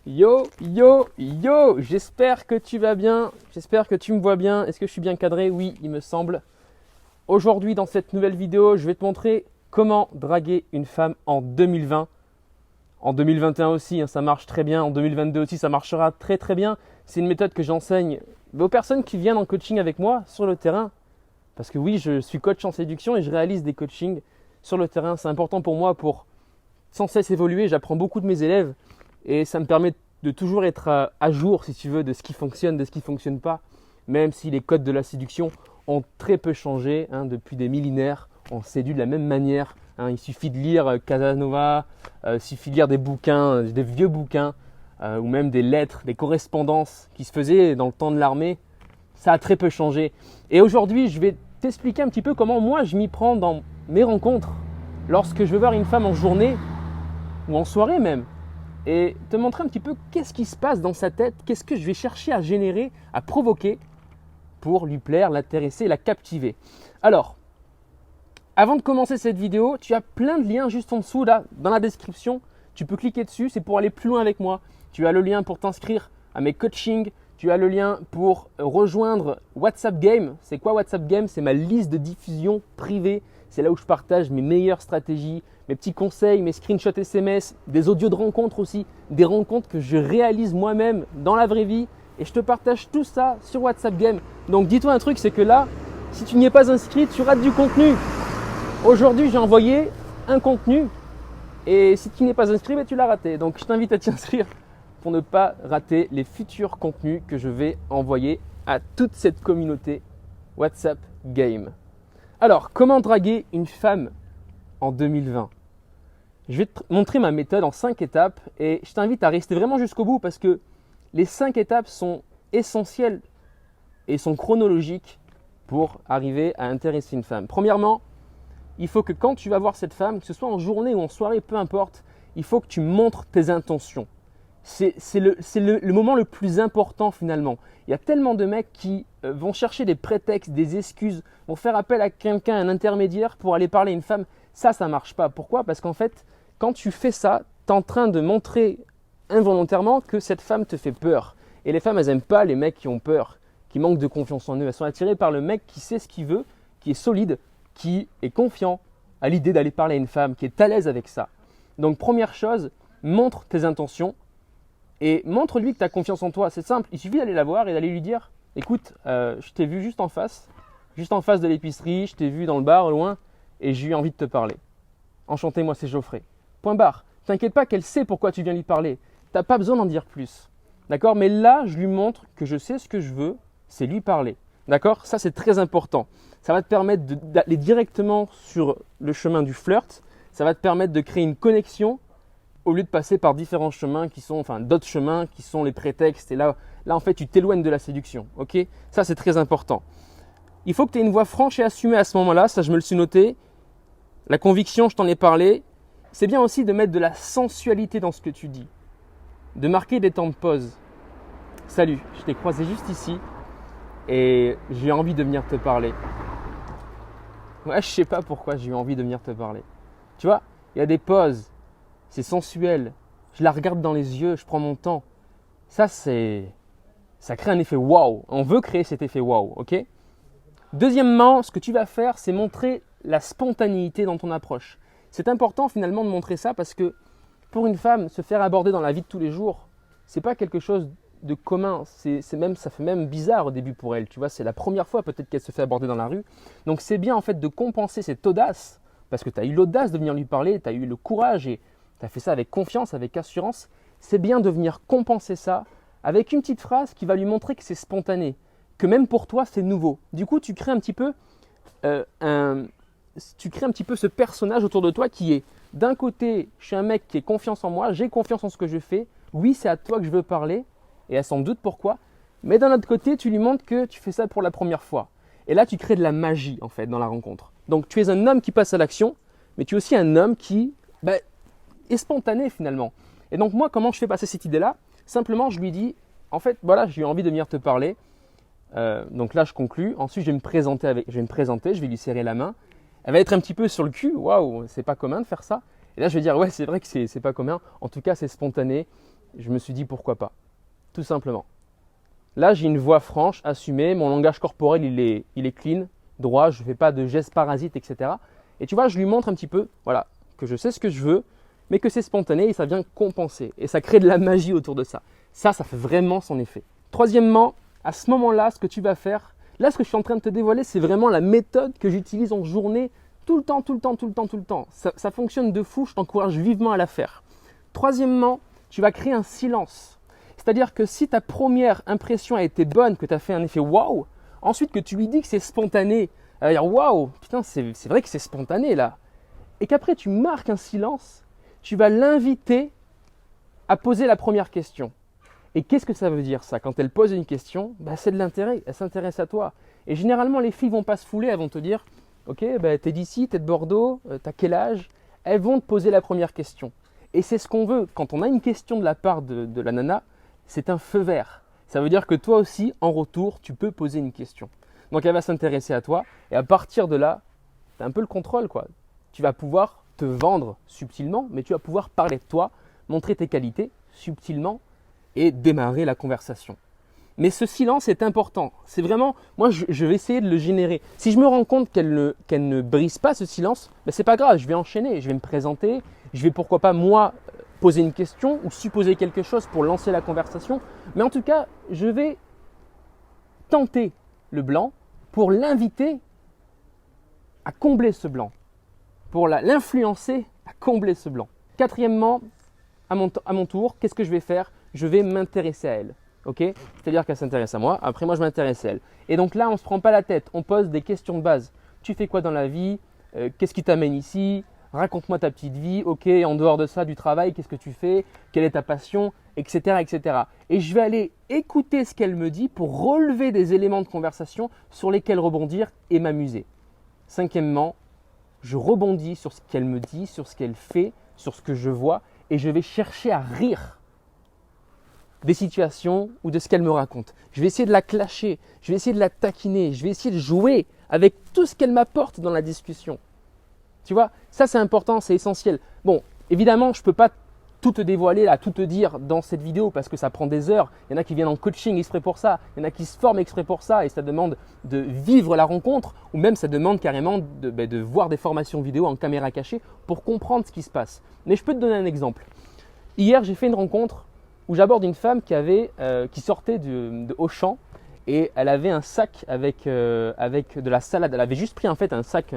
Yo, yo, yo, j'espère que tu vas bien, j'espère que tu me vois bien. Est-ce que je suis bien cadré? Oui, il me semble. Aujourd'hui, dans cette nouvelle vidéo, je vais te montrer comment draguer une femme en 2020. En 2021 aussi, ça marche très bien. En 2022 aussi, ça marchera très très bien. C'est une méthode que j'enseigne aux personnes qui viennent en coaching avec moi sur le terrain. Parce que oui, je suis coach en séduction et je réalise des coachings sur le terrain. C'est important pour moi pour sans cesse évoluer. J'apprends beaucoup de mes élèves. Et ça me permet de toujours être à jour, si tu veux, de ce qui fonctionne, de ce qui ne fonctionne pas. Même si les codes de la séduction ont très peu changé depuis des millénaires. On séduit de la même manière. Il suffit de lire Casanova, il suffit de lire des bouquins, des vieux bouquins, ou même des lettres, des correspondances qui se faisaient dans le temps de l'armée. Ça a très peu changé. Et aujourd'hui, je vais t'expliquer un petit peu comment moi je m'y prends dans mes rencontres lorsque je veux voir une femme en journée ou en soirée même. Et te montrer un petit peu qu'est-ce qui se passe dans sa tête, qu'est-ce que je vais chercher à générer, à provoquer pour lui plaire, l'intéresser, la captiver. Alors, avant de commencer cette vidéo, tu as plein de liens juste en dessous là, dans la description. Tu peux cliquer dessus, c'est pour aller plus loin avec moi. Tu as le lien pour t'inscrire à mes coachings. Tu as le lien pour rejoindre WhatsApp Game. C'est quoi WhatsApp Game? C'est ma liste de diffusion privée. C'est là où je partage mes meilleures stratégies, mes petits conseils, mes screenshots SMS, des audios de rencontres aussi, des rencontres que je réalise moi-même dans la vraie vie. Et je te partage tout ça sur WhatsApp Game. Donc dis-toi un truc, c'est que là, si tu n'y es pas inscrit, tu rates du contenu. Aujourd'hui, j'ai envoyé un contenu et si tu n'es pas inscrit, tu l'as raté. Donc je t'invite à t'y inscrire pour ne pas rater les futurs contenus que je vais envoyer à toute cette communauté WhatsApp Game. Alors, comment draguer une femme en 2020? Je vais te montrer ma méthode en 5 étapes et je t'invite à rester vraiment jusqu'au bout parce que les 5 étapes sont essentielles et sont chronologiques pour arriver à intéresser une femme. Premièrement, il faut que quand tu vas voir cette femme, que ce soit en journée ou en soirée, peu importe, il faut que tu montres tes intentions. C'est le moment le plus important finalement. Il y a tellement de mecs qui vont chercher des prétextes, des excuses, vont faire appel à quelqu'un, un intermédiaire pour aller parler à une femme. Ça ne marche pas. Pourquoi? Parce qu'en fait, quand tu fais ça, tu es en train de montrer involontairement que cette femme te fait peur. Et les femmes, elles n'aiment pas les mecs qui ont peur, qui manquent de confiance en eux. Elles sont attirées par le mec qui sait ce qu'il veut, qui est solide, qui est confiant à l'idée d'aller parler à une femme, qui est à l'aise avec ça. Donc première chose, montre tes intentions et montre-lui que tu as confiance en toi. C'est simple, il suffit d'aller la voir et d'aller lui dire « Écoute, je t'ai vu juste en face de l'épicerie, je t'ai vu dans le bar au loin et j'ai eu envie de te parler. Enchanté, moi c'est Geoffrey. Point barre. T'inquiète pas qu'elle sait pourquoi tu viens lui parler. T'as pas besoin d'en dire plus. D'accord? Mais là, je lui montre que je sais ce que je veux, c'est lui parler. D'accord? Ça, c'est très important. Ça va te permettre d'aller directement sur le chemin du flirt. Ça va te permettre de créer une connexion au lieu de passer par différents chemins d'autres chemins qui sont les prétextes. Et là en fait, tu t'éloignes de la séduction. Ok? Ça, c'est très important. Il faut que tu aies une voix franche et assumée à ce moment-là. Ça, je me le suis noté. La conviction, je t'en ai parlé. C'est bien aussi de mettre de la sensualité dans ce que tu dis. De marquer des temps de pause. Salut, je t'ai croisé juste ici et j'ai envie de venir te parler. Ouais, je sais pas pourquoi j'ai eu envie de venir te parler. Tu vois, il y a des pauses. C'est sensuel. Je la regarde dans les yeux, je prends mon temps. Ça crée un effet waouh. On veut créer cet effet waouh, ok? Deuxièmement, ce que tu vas faire, c'est montrer la spontanéité dans ton approche. C'est important finalement de montrer ça parce que pour une femme, se faire aborder dans la vie de tous les jours, c'est pas quelque chose de commun. Ça fait même bizarre au début pour elle. Tu vois, c'est la première fois peut-être qu'elle se fait aborder dans la rue. Donc c'est bien en fait de compenser cette audace parce que tu as eu l'audace de venir lui parler, tu as eu le courage et tu as fait ça avec confiance, avec assurance. C'est bien de venir compenser ça avec une petite phrase qui va lui montrer que c'est spontané, que même pour toi c'est nouveau. Du coup, tu crées un petit peu ce personnage autour de toi qui est d'un côté, je suis un mec qui a confiance en moi, j'ai confiance en ce que je fais. Oui, c'est à toi que je veux parler et elle s'en doute pourquoi. Mais d'un autre côté, tu lui montres que tu fais ça pour la première fois. Et là, tu crées de la magie en fait dans la rencontre. Donc, tu es un homme qui passe à l'action, mais tu es aussi un homme qui est spontané finalement. Et donc moi, comment je fais passer cette idée-là? Simplement, je lui dis, en fait, voilà, j'ai eu envie de venir te parler. Donc là, je conclus. Ensuite, je vais me présenter, je vais lui serrer la main. Elle va être un petit peu sur le cul. Waouh, c'est pas commun de faire ça. Et là, je vais dire, ouais, c'est vrai que c'est pas commun. En tout cas, c'est spontané. je me suis dit pourquoi pas, tout simplement. Là, j'ai une voix franche, assumée, mon langage corporel, il est clean, droit, je ne fais pas de gestes parasites, etc. Et tu vois, je lui montre un petit peu, voilà, que je sais ce que je veux, mais que c'est spontané et ça vient compenser. Et ça crée de la magie autour de ça. Ça fait vraiment son effet. Troisièmement, à ce moment-là, ce que tu vas faire, là, ce que je suis en train de te dévoiler, c'est vraiment la méthode que j'utilise en journée, tout le temps. Ça fonctionne de fou, je t'encourage vivement à la faire. Troisièmement, tu vas créer un silence. C'est-à-dire que si ta première impression a été bonne, que tu as fait un effet waouh, ensuite que tu lui dis que c'est spontané, elle va dire waouh, putain, c'est vrai que c'est spontané là. Et qu'après tu marques un silence, tu vas l'inviter à poser la première question. Et qu'est-ce que ça veut dire ça? Quand elle pose une question, c'est de l'intérêt, elle s'intéresse à toi. Et généralement, les filles ne vont pas se fouler, elles vont te dire ok, t'es d'ici, t'es de Bordeaux, t'as quel âge? Elles vont te poser la première question. Et c'est ce qu'on veut. Quand on a une question de la part de la nana, c'est un feu vert. Ça veut dire que toi aussi, en retour, tu peux poser une question. Donc elle va s'intéresser à toi et à partir de là, tu as un peu le contrôle, quoi. Tu vas pouvoir te vendre subtilement, mais tu vas pouvoir parler de toi, montrer tes qualités subtilement et démarrer la conversation. Mais ce silence est important. C'est vraiment, moi je vais essayer de le générer. Si je me rends compte qu'elle ne brise pas ce silence, c'est pas grave, je vais enchaîner, je vais me présenter, je vais pourquoi pas moi poser une question ou supposer quelque chose pour lancer la conversation. Mais en tout cas, je vais tenter le blanc pour l'inviter à combler ce blanc, pour l'influencer à combler ce blanc. Quatrièmement, à mon tour, qu'est-ce que je vais faire? Je vais m'intéresser à elle. Okay, c'est-à-dire qu'elle s'intéresse à moi, après moi je m'intéresse à elle. Et donc là, on ne se prend pas la tête, on pose des questions de base. Tu fais quoi dans la vie? Qu'est-ce qui t'amène ici? Raconte-moi ta petite vie, ok, en dehors de ça, du travail, qu'est-ce que tu fais? Quelle est ta passion? Etc. etc. Et je vais aller écouter ce qu'elle me dit pour relever des éléments de conversation sur lesquels rebondir et m'amuser. Cinquièmement, je rebondis sur ce qu'elle me dit, sur ce qu'elle fait, sur ce que je vois et je vais chercher à rire des situations ou de ce qu'elle me raconte. Je vais essayer de la clasher, je vais essayer de la taquiner, je vais essayer de jouer avec tout ce qu'elle m'apporte dans la discussion. Tu vois, ça c'est important, c'est essentiel. Bon, évidemment, je ne peux pas tout te dévoiler, là, tout te dire dans cette vidéo parce que ça prend des heures. Il y en a qui viennent en coaching exprès pour ça, il y en a qui se forment exprès pour ça et ça demande de vivre la rencontre ou même ça demande carrément de voir des formations vidéo en caméra cachée pour comprendre ce qui se passe. Mais je peux te donner un exemple. Hier, j'ai fait une rencontre où j'aborde une femme qui sortait de Auchan et elle avait un sac avec de la salade. Elle avait juste pris en fait un sac,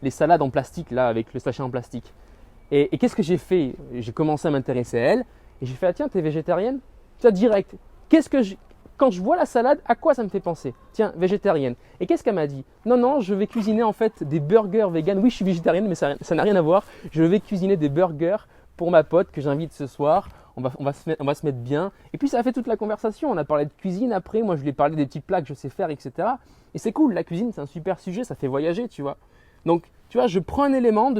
les salades en plastique là avec le sachet en plastique. Et qu'est-ce que j'ai fait? J'ai commencé à m'intéresser à elle et j'ai fait tiens, t'es végétarienne? Tiens, direct. Quand je vois la salade, à quoi ça me fait penser? Tiens, végétarienne. Et qu'est-ce qu'elle m'a dit? Non, je vais cuisiner en fait des burgers vegan. Oui, je suis végétarienne, mais ça n'a rien à voir. Je vais cuisiner des burgers pour ma pote que j'invite ce soir. On va se mettre bien. Et puis ça a fait toute la conversation. On a parlé de cuisine après. Moi, je lui ai parlé des petits plats que je sais faire, etc. Et c'est cool. La cuisine, c'est un super sujet. Ça fait voyager, tu vois. Donc, tu vois, je prends un élément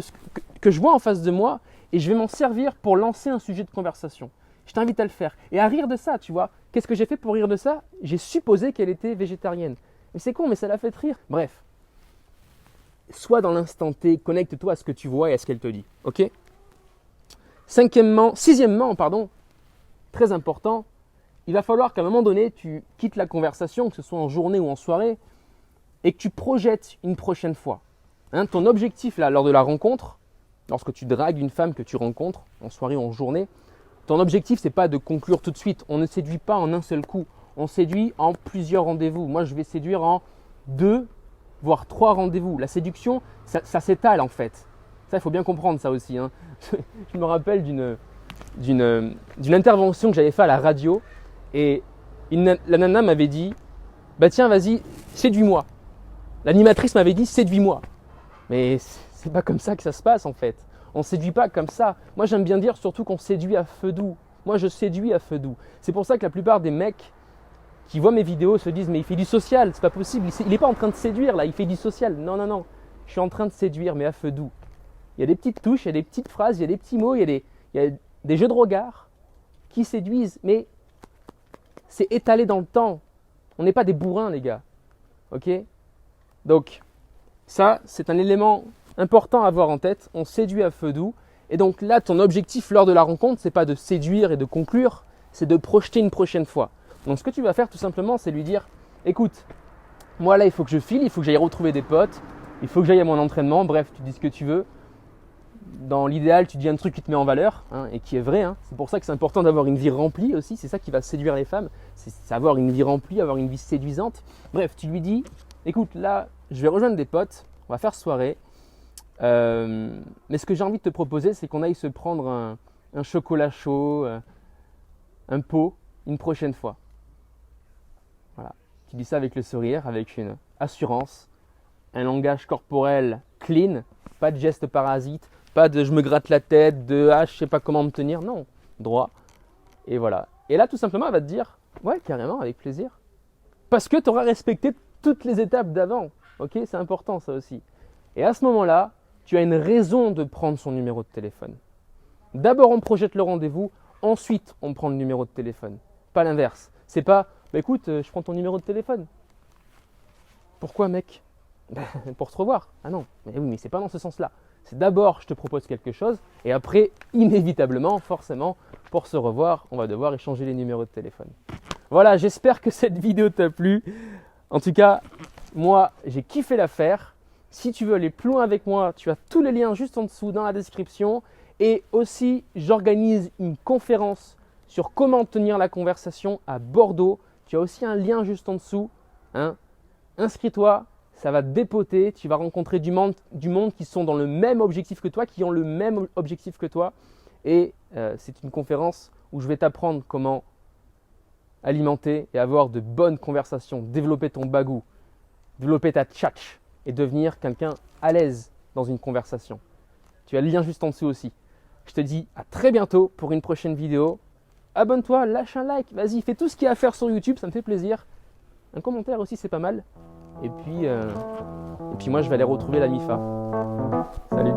que je vois en face de moi et je vais m'en servir pour lancer un sujet de conversation. Je t'invite à le faire. Et à rire de ça, tu vois. Qu'est-ce que j'ai fait pour rire de ça? J'ai supposé qu'elle était végétarienne. Mais c'est con, mais ça l'a fait rire. Bref. Sois dans l'instant T. Connecte-toi à ce que tu vois et à ce qu'elle te dit. Ok? Sixièmement, très important, il va falloir qu'à un moment donné, tu quittes la conversation, que ce soit en journée ou en soirée, et que tu projettes une prochaine fois. Ton objectif là, lors de la rencontre, lorsque tu dragues une femme que tu rencontres, en soirée ou en journée, ton objectif, ce n'est pas de conclure tout de suite. On ne séduit pas en un seul coup. On séduit en plusieurs rendez-vous. Moi, je vais séduire en 2, voire 3 rendez-vous. La séduction, ça s'étale en fait. Ça, il faut bien comprendre ça aussi. Je me rappelle d'une intervention que j'avais faite à la radio et la nana m'avait dit tiens, vas-y, séduis-moi. L'animatrice m'avait dit séduis-moi. Mais c'est pas comme ça que ça se passe en fait. On ne séduit pas comme ça. Moi, j'aime bien dire surtout qu'on séduit à feu doux. Moi, je séduis à feu doux. C'est pour ça que la plupart des mecs qui voient mes vidéos se disent mais il fait du social, c'est pas possible. Il n'est pas en train de séduire là, il fait du social. Non. Je suis en train de séduire mais à feu doux. Il y a des petites touches, il y a des petites phrases, il y a des petits mots, il y a des jeux de regard qui séduisent, mais c'est étalé dans le temps. On n'est pas des bourrins, les gars. Ok? Donc, ça, c'est un élément important à avoir en tête. On séduit à feu doux Et donc là, ton objectif lors de la rencontre, c'est pas de séduire et de conclure, c'est de projeter une prochaine fois. Donc ce que tu vas faire tout simplement, c'est lui dire, écoute, moi là, il faut que je file, il faut que j'aille retrouver des potes, il faut que j'aille à mon entraînement, bref, tu dis ce que tu veux. Dans l'idéal, tu dis un truc qui te met en valeur et qui est vrai. C'est pour ça que c'est important d'avoir une vie remplie aussi. C'est ça qui va séduire les femmes. C'est avoir une vie remplie, avoir une vie séduisante. Bref, tu lui dis, écoute, là, je vais rejoindre des potes, on va faire soirée. Mais ce que j'ai envie de te proposer, c'est qu'on aille se prendre un chocolat chaud, un pot, une prochaine fois. Voilà. Tu dis ça avec le sourire, avec une assurance, un langage corporel clean, pas de gestes parasites. Pas de je me gratte la tête, de ah je sais pas comment me tenir, non, droit. Et voilà. Et là tout simplement elle va te dire ouais carrément avec plaisir. Parce que tu auras respecté toutes les étapes d'avant. Ok, c'est important ça aussi. Et à ce moment-là, tu as une raison de prendre son numéro de téléphone. D'abord on projette le rendez-vous, ensuite on prend le numéro de téléphone. Pas l'inverse. C'est pas bah écoute, je prends ton numéro de téléphone. Pourquoi mec? Pour se revoir. Ah non, mais oui, mais c'est pas dans ce sens-là. C'est d'abord, je te propose quelque chose et après, inévitablement, forcément, pour se revoir, on va devoir échanger les numéros de téléphone. Voilà, j'espère que cette vidéo t'a plu. En tout cas, moi, j'ai kiffé la faire. Si tu veux aller plus loin avec moi, tu as tous les liens juste en dessous dans la description. Et aussi, j'organise une conférence sur comment tenir la conversation à Bordeaux. Tu as aussi un lien juste en dessous. Inscris-toi. Ça va te dépoter, tu vas rencontrer du monde qui sont dans le même objectif que toi, qui ont le même objectif que toi. Et c'est une conférence où je vais t'apprendre comment alimenter et avoir de bonnes conversations, développer ton bagou, développer ta tchatch et devenir quelqu'un à l'aise dans une conversation. Tu as le lien juste en dessous aussi. Je te dis à très bientôt pour une prochaine vidéo. Abonne-toi, lâche un like, vas-y, fais tout ce qu'il y a à faire sur YouTube, ça me fait plaisir. Un commentaire aussi, c'est pas mal. Et puis moi, je vais aller retrouver la MIFA. Salut!